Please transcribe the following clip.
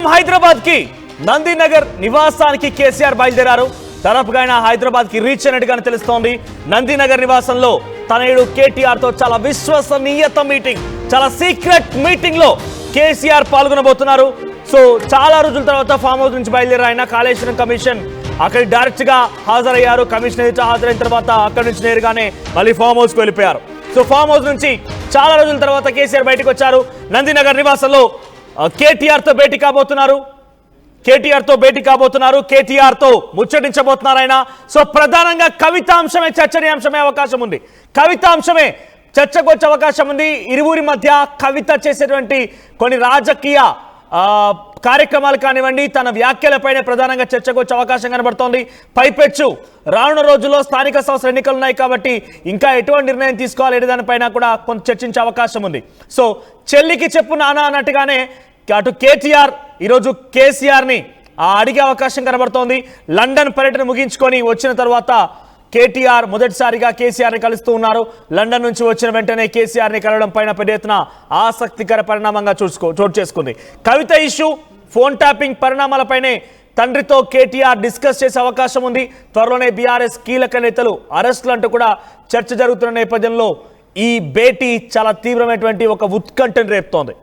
హైదరాబాద్ కి నందినగర్ నివాసానికి కేసీఆర్ బయలుదేరారు. దాదాపుగా ఆయన హైదరాబాద్ కి రీచ్ అయినట్టుగానే తెలుస్తోంది. నందినగర్ నివాసంలో తనయుడు కేటీఆర్ తో చాలా విశ్వసనీయత మీటింగ్, చాలా సీక్రెట్ మీటింగ్ లో కేసీఆర్ పాల్గొనబోతున్నారు. సో చాలా రోజుల తర్వాత ఫామ్ హౌస్ నుంచి బయలుదేరారు ఆయన. కాళేశ్వరం కమిషన్ అక్కడ డైరెక్ట్ గా హాజరయ్యారు. కమిషన్ ఎదుట హాజరైన తర్వాత అక్కడి నుంచి నేరుగానే మళ్ళీ ఫామ్ హౌస్ కు వెళ్ళిపోయారు. సో ఫామ్ హౌస్ నుంచి చాలా రోజుల తర్వాత కేసీఆర్ బయటకు వచ్చారు. నందినగర్ నివాసంలో కేటీఆర్ తో భేటీ కాబోతున్నారు. కేటీఆర్ తో ముచ్చటించబోతున్నారు ఆయన. సో ప్రధానంగా కవితాంశమే చర్చనీయాంశమే అవకాశం ఉంది. కవితాంశమే చర్చకు వచ్చే అవకాశం ఉంది. ఇరువురి మధ్య కవిత చేసేటువంటి కొన్ని రాజకీయ కార్యక్రమాలు కానివ్వండి, తన వ్యాఖ్యలపైనే ప్రధానంగా చర్చకు వచ్చే అవకాశం కనబడుతోంది. పైపెచ్చు రానున్న రోజుల్లో స్థానిక సంస్థల ఎన్నికలు ఉన్నాయి కాబట్టి ఇంకా ఎటువంటి నిర్ణయం తీసుకోవాలి అనే దానిపైన కూడా కొంత చర్చించే అవకాశం ఉంది. సో చెల్లికి చెప్పు నానా అన్నట్టుగానే అటు కేటీఆర్ ఈరోజు కేసీఆర్ని అడిగే అవకాశం కనబడుతోంది. లండన్ పర్యటన ముగించుకొని వచ్చిన తర్వాత కేటీఆర్ మొదటిసారిగా కేసీఆర్ని కలుస్తూ ఉన్నారు. లండన్ నుంచి వచ్చిన వెంటనే కేసీఆర్ని కలవడం పైన పెద్ద ఎత్తున ఆసక్తికర పరిణామంగా చోటు చేసుకుంది. కవిత ఇష్యూ, ఫోన్ ట్యాపింగ్ పరిణామాలపైనే తండ్రితో కేటీఆర్ డిస్కస్ చేసే అవకాశం ఉంది. త్వరలోనే బీఆర్ఎస్ కీలక నేతలు అరెస్టులు అంటూ కూడా చర్చ జరుగుతున్న నేపథ్యంలో ఈ భేటీ చాలా తీవ్రమైనటువంటి ఒక ఉత్కంఠను రేపుతోంది.